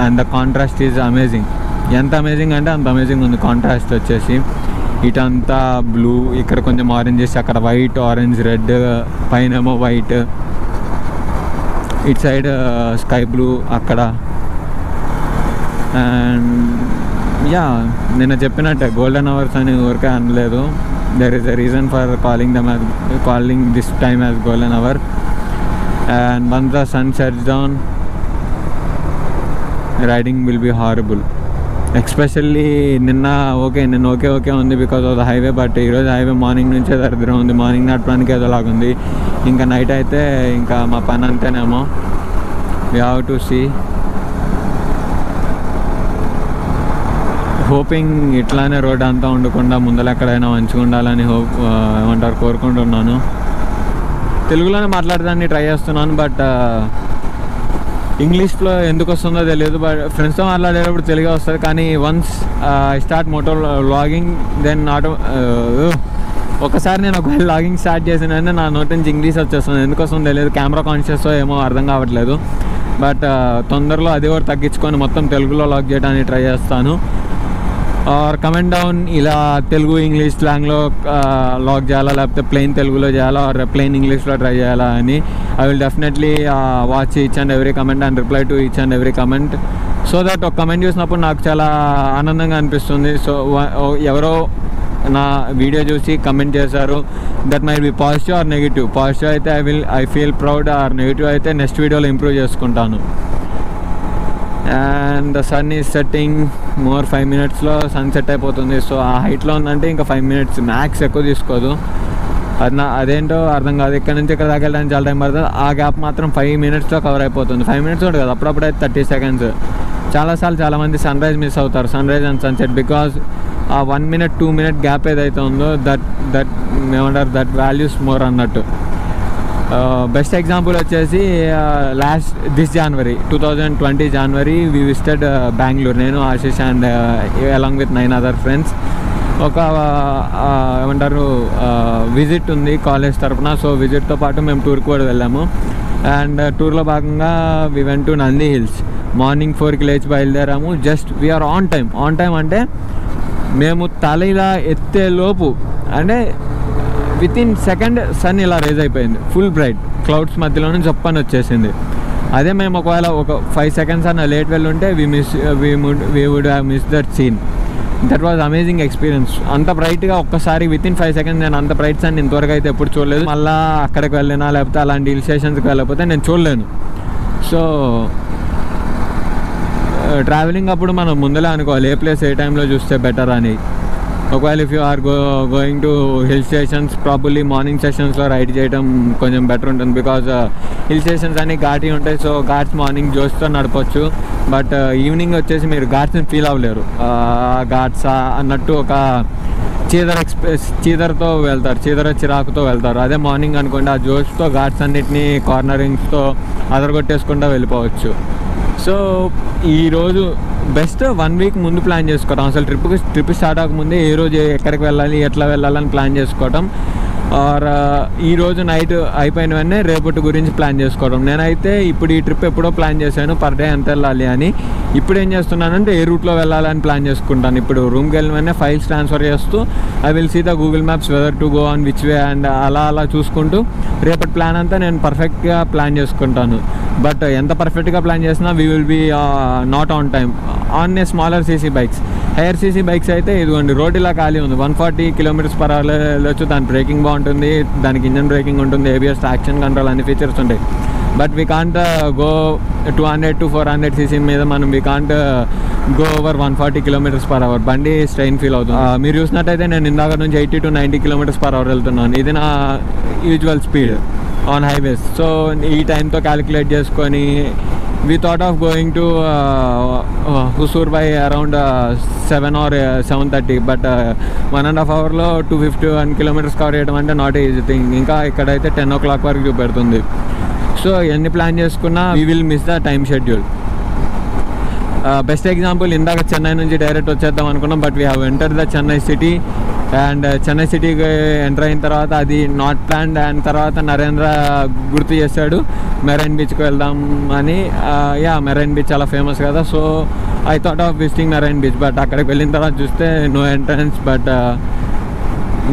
and the contrast is amazing. ఎంత అమేజింగ్ అంటే అంత అమేజింగ్ ఉంది కాంట్రాస్ట్ వచ్చేసి. ఇటంతా బ్లూ, ఇక్కడ కొంచెం ఆరెంజ్, అక్కడ వైట్, ఆరెంజ్, రెడ్, పైన ఏమో white, it side sky blue అక్కడ. అండ్ నిన్న చెప్పినట్టే గోల్డెన్ అవర్స్ అని ఊరికే అనలేదు. There is a reason for calling this time as golden hour. And once the sun sets down, riding will be horrible. Especially నిన్న okay ఉంది because of the highway. But ఈరోజు highway morning నుంచే దరిద్రం ఉంది. Morning నడపడానికి ఏదోలాగుంది. ఇంకా night అయితే ఇంకా మా పని అంతేనేమో. We have to see. Hoping ఇట్లానే రోడ్ అంతా ఉండకుండా ముందర ఎక్కడైనా మంచిగా ఉండాలని ఏమంటారు కోరుకుంటున్నాను. తెలుగులోనే మాట్లాడడానికి ట్రై చేస్తున్నాను, బట్ ఇంగ్లీష్లో ఎందుకు వస్తుందో తెలియదు. బట్ ఫ్రెండ్స్తో మాట్లాడేటప్పుడు తెలుగే వస్తుంది, కానీ once I start moto vlogging then ఒకసారి నేను ఒకవేళ వ్లాగింగ్ స్టార్ట్ చేసినంటే నా నోటి నుంచి ఇంగ్లీష్ వచ్చేస్తుంది. ఎందుకు వస్తుందో తెలియదు, కెమెరా కాన్షియస్ ఏమో అర్థం కావట్లేదు. బట్ తొందరలో అది కూడా తగ్గించుకొని మొత్తం తెలుగులో వ్లాగ్ చేయడానికి ట్రై చేస్తాను. ఆర్ కమెంట్ డౌన్ ఇలా తెలుగు ఇంగ్లీష్ స్లాంగ్లో వ్లాగ్ చేయాలా, లేకపోతే ప్లెయిన్ తెలుగులో చేయాలా, ఆర్ ప్లెయిన్ ఇంగ్లీష్లో ట్రై చేయాలా అని. I will definitely watch each and every comment and reply to each and every comment, so that ఒక కమెంట్ చూసినప్పుడు నాకు చాలా ఆనందంగా అనిపిస్తుంది. సో ఎవరో నా వీడియో చూసి కమెంట్ చేశారు, that might be positive or negative. Positive అయితే I feel proud, or negative అయితే నెక్స్ట్ వీడియోలో ఇంప్రూవ్ చేసుకుంటాను. And the sun is setting more 5 minutesలో సన్ సెట్ అయిపోతుంది. సో ఆ హైట్లో ఉందంటే ఇంకా 5 minutes మ్యాక్స్ ఎక్కువ తీసుకోదు. అదేంటో అర్థం కాదు, ఇక్కడ నుంచి ఇక్కడ దాకా వెళ్ళడానికి చాలా టైం పడుతుంది. ఆ గ్యాప్ మాత్రం 5 minutesలో కవర్ అయిపోతుంది. 5 minutes ఉంటుంది కదా, అప్పుడప్పుడైతే 30 seconds. చాలాసార్లు చాలామంది సన్ రైజ్ మిస్ అవుతారు, sunrise and sunset, because ఆ 1 minute 2 minute గ్యాప్ ఏదైతే ఉందో దట్ ఏమంటారు దట్ వాల్యూస్ మోర్ అన్నట్టు. బెస్ట్ ఎగ్జాంపుల్ వచ్చేసి this January 2020 January we visited Bengaluru. నేను Ashish and along with 9 other friends. ఒక ఏమంటారు విజిట్ ఉంది కాలేజ్ తరఫున. సో విజిట్తో పాటు మేము టూర్కి కూడా వెళ్ళాము. అండ్ టూర్లో భాగంగా we went to Nandi Hills. Morning 4కి లేచి బయలుదేరాము. జస్ట్ వీఆర్ ఆన్ టైం అంటే మేము తల ఇలా ఎత్తే లోపు అంటే వితిన్ సెకండ్ సన్ ఇలా రేజ్ అయిపోయింది, ఫుల్ బ్రైట్ క్లౌడ్స్ మధ్యలో నుంచి చెప్పని వచ్చేసింది. అదే మేము ఒకవేళ ఒక 5 seconds అన్న లేట్ వెళ్ళుంటే we would have miss that scene. That was amazing experience. అంత బ్రైట్గా ఒక్కసారి వితిన్ 5 seconds నేను అంత బ్రైట్ సన్ ఇంతవరకు అయితే ఎప్పుడు చూడలేదు. మళ్ళీ అక్కడికి వెళ్ళినా లేకపోతే అలాంటి హిల్ స్టేషన్స్కి వెళ్ళకపోతే నేను చూడలేను. సో ట్రావెలింగ్ అప్పుడు మనం ముందలే అనుకోవాలి ఏ ప్లేస్ ఏ టైంలో చూస్తే బెటర్ అని. ఒకవేళ if you are going to hill stations probably morning సెషన్స్లో రైడ్ చేయడం కొంచెం బెటర్ ఉంటుంది, బికాజ్ హిల్ స్టేషన్స్ అన్ని ఘాటీ ఉంటాయి. సో ఘాట్స్ మార్నింగ్ జోష్తో నడపచ్చు, బట్ ఈవినింగ్ వచ్చేసి మీరు ఘాట్స్ని ఫీల్ అవ్వలేరు. ఘాట్స్ అన్నట్టు ఒక చీదరతో వెళ్తారు, చిరాకుతో వెళ్తారు. అదే మార్నింగ్ అనుకోండి ఆ జోష్తో ఘాట్స్ అన్నిటినీ కార్నరింగ్స్తో అదరగొట్టేసుకుంటూ వెళ్ళిపోవచ్చు. సో ఈరోజు బెస్ట్ 1 week ముందు ప్లాన్ చేసుకోవడం. అసలు ట్రిప్ స్టార్ట్ అవ్వకముందే ఏ రోజు ఎక్కడికి వెళ్ళాలి, ఎట్లా వెళ్ళాలని ప్లాన్ చేసుకోవడం. ఆర్ ఈరోజు నైట్ అయిపోయిన వెంటనే రేపటి గురించి ప్లాన్ చేసుకోవడం. నేనైతే ఇప్పుడు ఈ ట్రిప్ ఎప్పుడో ప్లాన్ చేశాను, పర్ డే ఎంత వెళ్ళాలి అని. ఇప్పుడు ఏం చేస్తున్నానంటే ఏ రూట్లో వెళ్ళాలని ప్లాన్ చేసుకుంటాను. ఇప్పుడు రూమ్కి వెళ్ళిన వెంటనే ఫైల్స్ ట్రాన్స్ఫర్ చేస్తూ I will see the Google Maps weather to go on which way and అలా చూసుకుంటూ రేపటి ప్లాన్ అంతా నేను పర్ఫెక్ట్గా ప్లాన్ చేసుకుంటాను. బట్ ఎంత పర్ఫెక్ట్గా ప్లాన్ చేసినా we will be not on time on a smaller CC bikes. Higher CC bikes అయితే ఇదిగోండి రోడ్ ఇలా ఖాళీ ఉంది, 140 km/h వెళ్ళొచ్చు. దాని బ్రేకింగ్ బాగుంటుంది, దానికి ఇంజన్ బ్రేకింగ్ ఉంటుంది, ABS ట్రాక్షన్ కంట్రోల్ అన్ని ఫీచర్స్ ఉంటాయి. But we can't go 200 to 400 cc మీద మనం we can't go over 140 km/h. బండి స్ట్రెయిన్ ఫీల్ అవుతుంది. మీరు చూసినట్టయితే నేను ఇందాక నుంచి 80 to 90 km/h వెళ్తున్నాను. ఇది నా usual speed on highways. So ఈ టైంతో క్యాలిక్యులేట్ చేసుకొని we thought of going to Hosur by around 7 or 7:30, but 1.5 hourలో 251 kilometers cover చేయడం అంటే నాట్ ఈజీ థింగ్. ఇంకా ఇక్కడైతే 10 o'clock వరకు చూపెడుతుంది. సో ఎన్ని ప్లాన్ చేసుకున్నా we will miss the time schedule. Best example ఇందాక చెన్నై నుంచి డైరెక్ట్ వచ్చేద్దాం అనుకున్నాం, but we have enter the Chennai city. And Chennai సిటీకి ఎంటర్ అయిన తర్వాత అది నాట్ ప్లాన్డ్. అండ్ తర్వాత నరేంద్ర గుర్తు చేశాడు మెరైన్ బీచ్కి వెళ్దాం అని. మెరైన్ బీచ్ చాలా ఫేమస్ కదా. So I thought of visiting marine beach, but అక్కడికి వెళ్ళిన తర్వాత చూస్తే నో ఎంట్రన్స్. బట్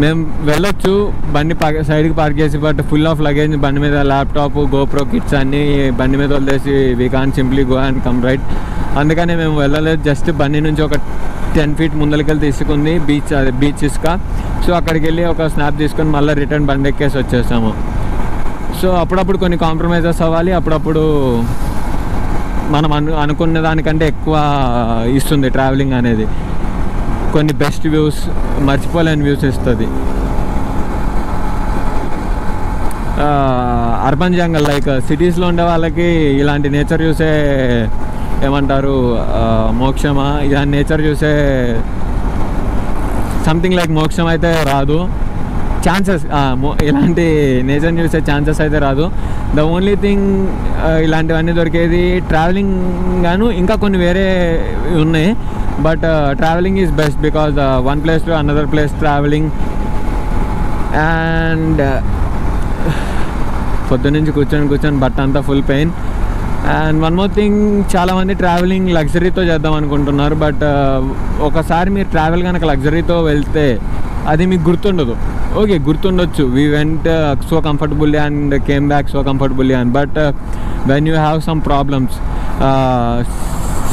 మేము వెళ్ళొచ్చు బండి సైడ్కి పార్క్ చేసి, బట్ ఫుల్ ఆఫ్ లగేజ్ బండి మీద, ల్యాప్టాప్, గోప్రో కిట్స్ అన్నీ బండి మీద వదిలేసి we can't simply go and come right. అందుకనే మేము వెళ్ళలేదు. జస్ట్ బండి నుంచి ఒక 10 feet ముందరికెళ్ళి తీసుకుంది బీచ్ ఇసుక. సో అక్కడికి వెళ్ళి ఒక స్నాప్ తీసుకొని మళ్ళీ రిటర్న్ బండి ఎక్కేసి వచ్చేసాము. సో అప్పుడప్పుడు కొన్ని కాంప్రమైజెస్ అవ్వాలి, అప్పుడప్పుడు మనం అనుకున్న దానికంటే ఎక్కువ ఇస్తుంది ట్రావెలింగ్ అనేది. కొన్ని బెస్ట్ వ్యూస్, మర్చిపోలేని వ్యూస్ ఇస్తుంది. అర్బన్ జంగల్ లైక్ సిటీస్లో ఉండే వాళ్ళకి ఇలాంటి నేచర్ వ్యూసే ఏమంటారు మోక్షమా, ఇక నేచర్ చూసే సంథింగ్ లైక్ మోక్షం అయితే రాదు. ఛాన్సెస్ ఇలాంటి నేచర్ని చూసే ఛాన్సెస్ అయితే రాదు. ద ఓన్లీ థింగ్ ఇలాంటివన్నీ దొరికేది ట్రావెలింగ్ గాను, ఇంకా కొన్ని వేరే ఉన్నాయి. But travelling is best because one place to another place travelling. And పొద్దున్నుంచి కూర్చొని బట్ అంతా full pain. And one more thing, చాలామంది ట్రావెలింగ్ లగ్జరీతో చేద్దాం అనుకుంటున్నారు. బట్ ఒకసారి మీరు ట్రావెల్ కనుక లగ్జరీతో వెళ్తే అది మీకు గుర్తుండదు. ఓకే, గుర్తుండొచ్చు, we went so comfortably and came back so comfortably అని. But when you have some problems,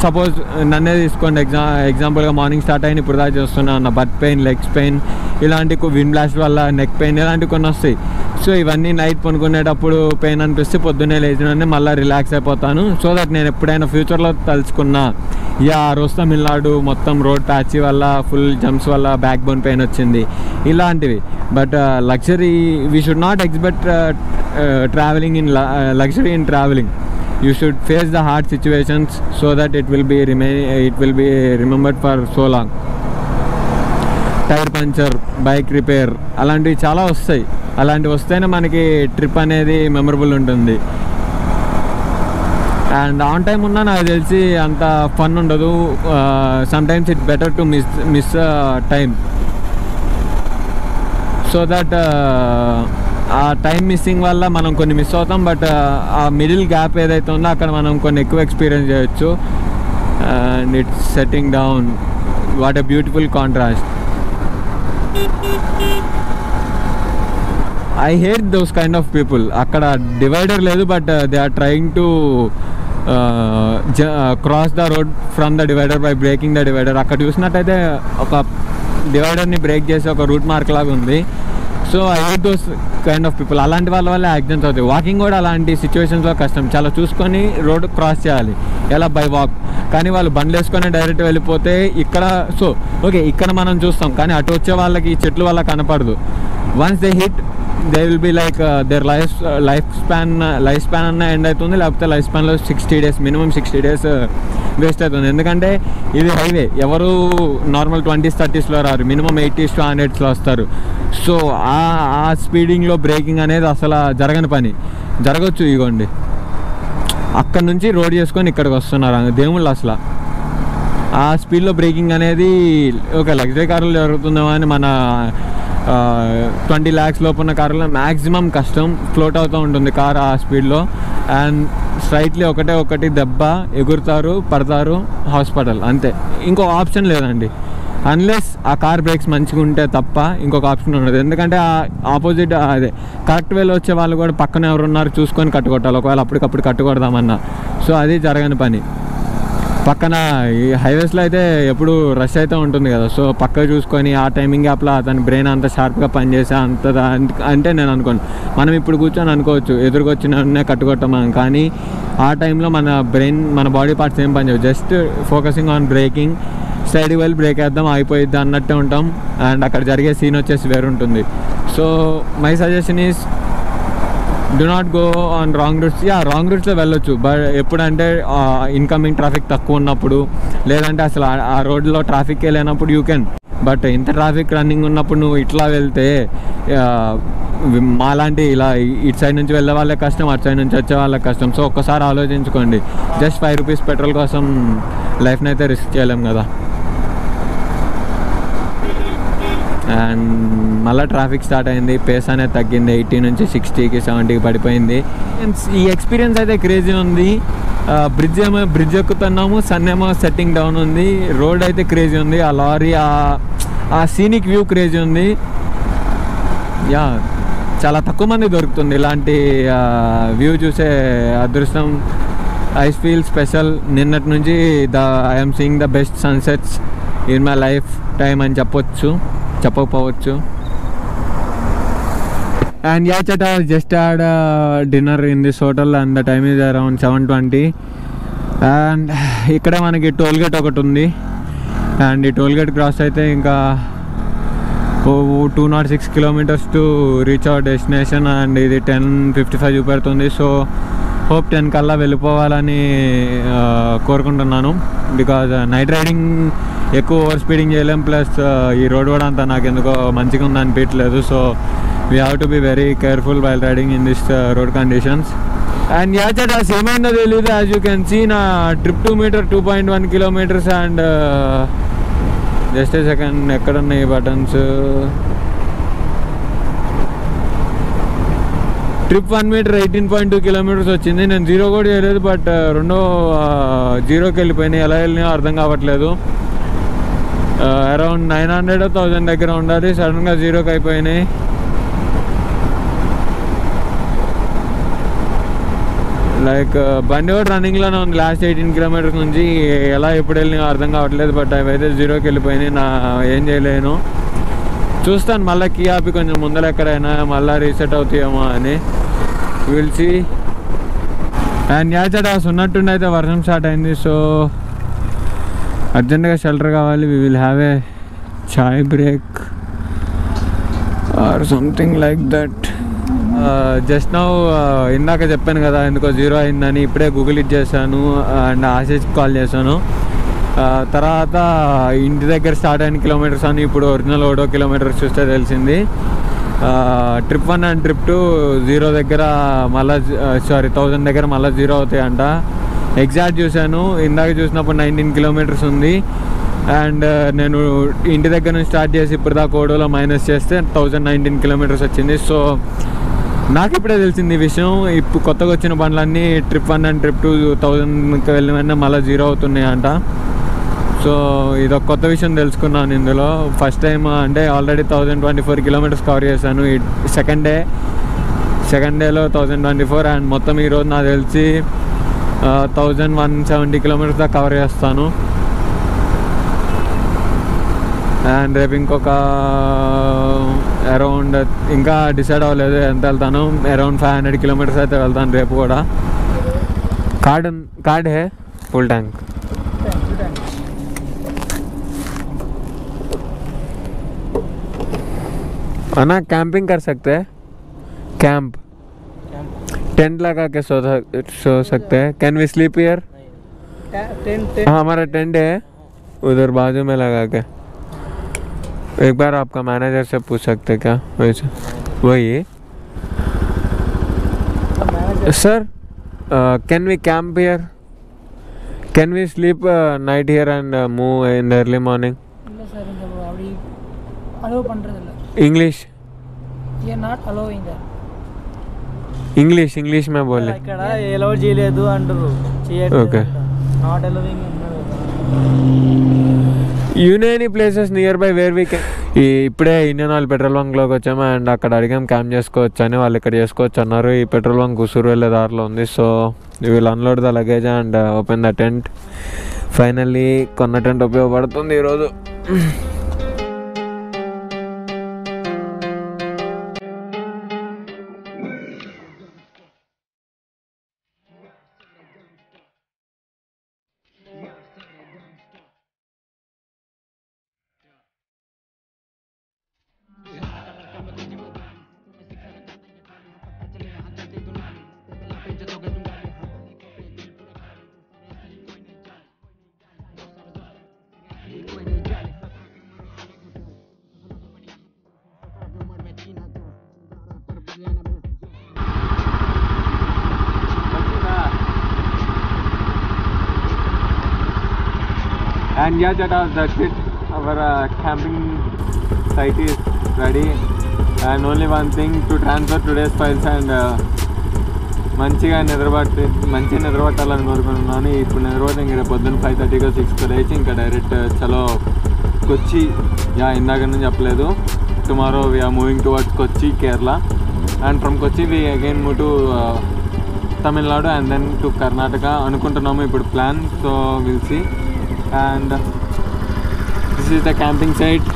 suppose నన్నే తీసుకోండి, ఎగ్జాంపుల్గా మార్నింగ్ స్టార్ట్ అయిన ఇప్పుడు దాకా చేస్తున్నా అన్న బట్ పెయిన్, లెగ్స్ పెయిన్, ఇలాంటి విండ్ బ్లాస్ట్ వల్ల నెక్ పెయిన్, ఇలాంటివి కొన్ని వస్తాయి. సో ఇవన్నీ నైట్ పనుకునేటప్పుడు పెయిన్ అనిపిస్తే పొద్దున్నే లేచిననే మళ్ళీ రిలాక్స్ అయిపోతాను. సో దట్ నేను ఎప్పుడైనా ఫ్యూచర్లో తలుచుకున్నా, ఆ రోజు తమిళనాడు మొత్తం రోడ్ ప్యాచ్ వల్ల, ఫుల్ జంప్స్ వల్ల బ్యాక్ బోన్ పెయిన్ వచ్చింది, ఇలాంటివి. But luxury, we should not expect travelling in luxury in travelling. You should face the hard situations so that it will be remembered for so long. Tyre puncture, bike repair, అలాంటివి చాలా వస్తాయి. అలాంటివి వస్తేనే మనకి trip అనేది memorable ఉంటుంది. And on time ఉన్నా నాకు తెలిసి అంత ఫన్ ఉండదు. Sometimes it's better to miss time, so that ఆ టైం మిస్సింగ్ వల్ల మనం కొన్ని మిస్ అవుతాం. బట్ ఆ మిడిల్ గ్యాప్ ఏదైతే ఉందో అక్కడ మనం కొన్ని ఎక్కువ ఎక్స్పీరియన్స్ చేయొచ్చు. And it's setting down, what a beautiful contrast. I hate those kind of people. అక్కడ డివైడర్ లేదు, but they are trying to cross the road from the divider by breaking the divider. అక్కడ చూసినట్టయితే ఒక డివైడర్ని break చేసి ఒక route mark లాగా ఉంది. So I hate those kind of people. అలాంటి వాళ్ళ వల్ల యాక్సిడెంట్స్ అవుతాయి. వాకింగ్ కూడా అలాంటి సిచ్యువేషన్స్లో కష్టం, చాలా చూసుకొని రోడ్ క్రాస్ చేయాలి, ఎలా బై వాక్. కానీ వాళ్ళు బండ్లు వేసుకొని డైరెక్ట్ వెళ్ళిపోతే ఇక్కడ, సో ఓకే ఇక్కడ మనం చూస్తాం, కానీ అటు వచ్చే వాళ్ళకి ఈ చెట్లు వల్ల కనపడదు. Once they hit, they will be like their life span అన్న ఎండ్ అవుతుంది, లేకపోతే లైఫ్ స్పాన్లో 60 days, మినిమం 60 days వేస్ట్ అవుతుంది. ఎందుకంటే ఇది హైవే, ఎవరు నార్మల్ 20s 30sలో రారు, మినిమం 80s to 100sలో వస్తారు. సో ఆ స్పీడింగ్లో బ్రేకింగ్ అనేది అసలు జరగని పని. జరగచ్చు, ఇగోండి అక్కడ నుంచి రోడ్ చేసుకొని ఇక్కడికి వస్తున్నారు దేవుళ్ళు. అసలు ఆ స్పీడ్లో బ్రేకింగ్ అనేది ఒక లగ్జరీ కారులో జరుగుతుందేమో అని, మన 20 lakhs లోపు ఉన్న కారులో మ్యాక్సిమం కష్టం, ఫ్లోట్ అవుతూ ఉంటుంది కారు ఆ స్పీడ్లో. అండ్ స్ట్రైట్లీ ఒకటి దెబ్బ, ఎగురుతారు, పడతారు, హాస్పిటల్, అంతే. ఇంకో ఆప్షన్ లేదండి, అన్లెస్ ఆ కార్ బ్రేక్స్ మంచిగా ఉంటే తప్ప ఇంకొక ఆప్షన్ ఉండదు. ఎందుకంటే ఆపోజిట్ అదే కరెక్ట్ వేలో వచ్చే వాళ్ళు కూడా పక్కన ఎవరున్నారు చూసుకొని కట్టుకొట్టాలి, ఒకవేళ అప్పటికప్పుడు కట్టుకొడదామన్నా. సో అది జరగని పని. పక్కన ఈ హైవేస్లో అయితే ఎప్పుడు రష్ అయితే ఉంటుంది కదా, సో పక్క చూసుకొని ఆ టైమింగ్ గ్యాప్లో అతని బ్రెయిన్ అంత షార్ప్గా పనిచేసే అంత అంటే నేను అనుకోను. మనం ఇప్పుడు కూర్చొని అనుకోవచ్చు ఎదురుకొచ్చిననే కట్టుకొట్టామని, కానీ ఆ టైంలో మన బ్రెయిన్, మన బాడీ పార్ట్స్ ఏం పనిచేయవు. జస్ట్ ఫోకసింగ్ ఆన్ బ్రేకింగ్, సైడ్కి వెళ్ళి బ్రేక్ వేద్దాం అయిపోయిద్దాం అన్నట్టే ఉంటాం. అండ్ అక్కడ జరిగే సీన్ వచ్చేసి వేరుంటుంది. So my suggestion is do not go on wrong routes. Wrong రూట్స్లో వెళ్ళొచ్చు, బట్ ఎప్పుడంటే ఇన్కమింగ్ ట్రాఫిక్ తక్కువ ఉన్నప్పుడు, లేదంటే అసలు ఆ రోడ్లో ట్రాఫిక్ లేనప్పుడు యూ కెన్. బట్ ఇంత ట్రాఫిక్ రన్నింగ్ ఉన్నప్పుడు నువ్వు ఇట్లా వెళ్తే మాలాంటి ఇలా ఇటు సైడ్ నుంచి వెళ్ళే వాళ్ళకి కష్టం, అటు సైడ్ నుంచి వచ్చే వాళ్ళకి కష్టం. సో ఒక్కసారి ఆలోచించుకోండి. జస్ట్ 5 rupees పెట్రోల్ కోసం లైఫ్ని అయితే రిస్క్ చేయలేం కదా. అండ్ మళ్ళీ ట్రాఫిక్ స్టార్ట్ అయింది, పేస్ అనేది తగ్గింది, 80 నుంచి 60కి 70కి పడిపోయింది. ఈ ఎక్స్పీరియన్స్ అయితే క్రేజీ ఉంది. బ్రిడ్జ్ ఎక్కుతున్నాము, సన్ ఏమో సెట్టింగ్ డౌన్ ఉంది, రోడ్ అయితే క్రేజీ ఉంది, ఆ లారీ, ఆ సీనిక్ వ్యూ క్రేజీ ఉంది. చాలా తక్కువ మంది దొరుకుతుంది ఇలాంటి వ్యూ చూసే అదృష్టం. I feel special. నిన్నటి నుంచి I'm seeing the best sunsets in my life time అని చెప్పకపోవచ్చు. And yeah, Chata, just had dinner in this hotel and the time is around 7:20. And ikkada manaki toll gate okati undi, and ee toll gate cross aithe inka 206 kilometers to reach our destination, and idi 10:55 చూపెడుతుంది. So hope 10 కల్లా వెళ్ళిపోవాలని కోరుకుంటున్నాను. Because night riding ఎక్కువ over speeding చేయలేం, plus ఈ road కూడా అంతా నాకు ఎందుకో మంచిగా ఉంది అనిపించలేదు. So we have to be very careful while riding in this road conditions. And యాచటాస్ ఏమైందో తెలీదు. యాజ్ యూ కెన్ సీ నా trip 2 meter 2.1 kilometres. And just a second, ఎక్కడున్నాయి బటన్స్? ట్రిప్ 1 మీటర్ 18.2 కిలోమీటర్స్ వచ్చింది. నేను 0 కూడా చేయలేదు, బట్ రెండో 0కి వెళ్ళిపోయినాయి. ఎలా వెళ్ళినాయో అర్థం కావట్లేదు. అరౌండ్ 900-1000 దగ్గర ఉండాలి, సడన్గా 0కి అయిపోయినాయి. లైక్ బండి కూడా రన్నింగ్లోనే ఉంది లాస్ట్ 18 కిలోమీటర్స్ నుంచి. ఎలా ఎప్పుడు వెళ్ళినాయో అర్థం కావట్లేదు, బట్ అవైతే 0కి వెళ్ళిపోయినాయి. ఏం చేయలేను, చూస్తాను మళ్ళీ కీ ఆపి కొంచెం ముందర ఎక్కడైనా మళ్ళీ రీసెట్ అవుతాయేమో అని. Will see. అండ్ యాచటాస్ ఉన్నట్టుండి అయితే వర్షం స్టార్ట్ అయింది. సో అర్జెంట్గా షెల్టర్ కావాలి. We will have a chai break or something like that. Just now ఇందాక చెప్పాను కదా ఎందుకో 0 అయిందని. ఇప్పుడే గూగుల్ ఇట్ చేశాను అండ్ ఆశీష్కి కాల్ చేశాను. తర్వాత ఇంటి దగ్గర స్టార్ట్ అయిన కిలోమీటర్స్ అని ఇప్పుడు ఒరిజినల్ ఓడో కిలోమీటర్స్ చూస్తే తెలిసింది. ట్రిప్ 1 అండ్ ట్రిప్ 2 0 దగ్గర మళ్ళీ 1000 దగ్గర మళ్ళీ 0 అవుతాయంట. ఎగ్జాక్ట్ చూశాను, ఇందాక చూసినప్పుడు 19 కిలోమీటర్స్ ఉంది. అండ్ నేను ఇంటి దగ్గర నుంచి స్టార్ట్ చేసి ఇప్పుడు దాకా ఓడోలో మైనస్ చేస్తే 1019 కిలోమీటర్స్ వచ్చింది. సో నాకు ఇప్పుడే తెలిసింది ఈ విషయం. ఇప్పుడు కొత్తగా వచ్చిన బండ్లన్నీ ట్రిప్ 1 అండ్ ట్రిప్ 2 1000కి వెళ్ళిన వెంటనే మళ్ళీ 0 అవుతున్నాయి అంట. సో ఇదొక కొత్త విషయం తెలుసుకున్నాను ఇందులో. ఫస్ట్ టైం అంటే ఆల్రెడీ 1024 కిలోమీటర్స్ కవర్ చేశాను ఈ సెకండ్ డేలో 1024. అండ్ మొత్తం ఈరోజు నాకు తెలిసి 1170 కిలోమీటర్స్ దాకా కవర్ చేస్తాను. అండ్ రేపు ఇంకొక అరౌండ్ ఇంకా డిసైడ్ అవ్వలేదు ఎంత వెళ్తాను. అరౌండ్ 500 కిలోమీటర్స్ అయితే వెళ్తాను రేపు కూడా. कार्ड है फुल टैंक. ना कैंपिंग कर सकते हैं. कैंप टेंट लगा के सो सकते हैं. Can we sleep here? हाँ हमारा टेंट है उधर बाजू में लगा के. एक बार आपका मैनेजर से पूछ सकते क्या वैसे? वही sir. Can we camp here? Can we sleep night here and move in the early morning? English ये नॉट अलाउइंग दैट. इंग्लिश में बोले ఇక్కడ అలౌ చేయలేదు అంటారు. చేయట్లేదు. ఓకే. నాట్ అలౌయింగ్ అన్నారు. Union places near by where we can. ఇప్పుడే Indian Oil petrol బంక్లోకి వచ్చాము. అండ్ అక్కడ అడిగాం క్యాంప్ చేసుకోవచ్చు అని. వాళ్ళు ఇక్కడ చేసుకోవచ్చు అన్నారు. ఈ పెట్రోల్ బంక్ ఉసూరు వెళ్ళే దారిలో ఉంది. సో వీళ్ళు unload the luggage and open the tent. Finally కొన్న టెంట్ ఉపయోగపడుతుంది ఈరోజు. And yeah, that's it. Our camping site is ready. And only one thing to transfer today's files and మంచిగా నిద్రపట్టాలని కోరుకుంటున్నాను. ఇప్పుడు నిద్రపోతే ఇంక రేపు పొద్దున్న 5:30 6 లేచి ఇంకా డైరెక్ట్ చలో కొచ్చి. ఇందాక నుంచి చెప్పలేదు. Tomorrow we are moving towards Kochi Kerala. And from Kochi we again move to Tamil Nadu and then to Karnataka అనుకుంటున్నాము ఇప్పుడు ప్లాన్. So will see. And this is the camping site.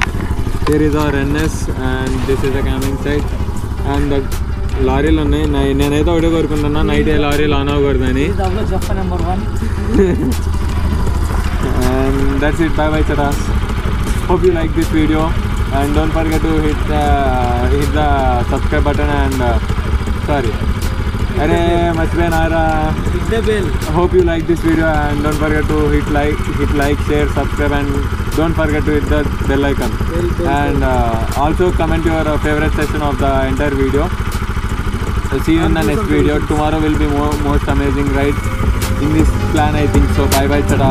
There is our NS and this is the camping site. And the లారీలు ఉన్నాయి. నేనైతే ఒకటే కోరుకుంటున్నా night ఏ లారీలు on అవ్వకూడదని. Number 1. And that's it. Bye bye chatas. Hope you like this video and don't forget to hit the subscribe button and अरे मर्చిపోయినారా Hit the bell. hope you like this video and don't forget to hit like share subscribe and don't forget to hit the bell icon and also comment your favorite section of the entire video. See you in the next video. Tomorrow will be most amazing, right? In this plan I think so. Bye bye, tada.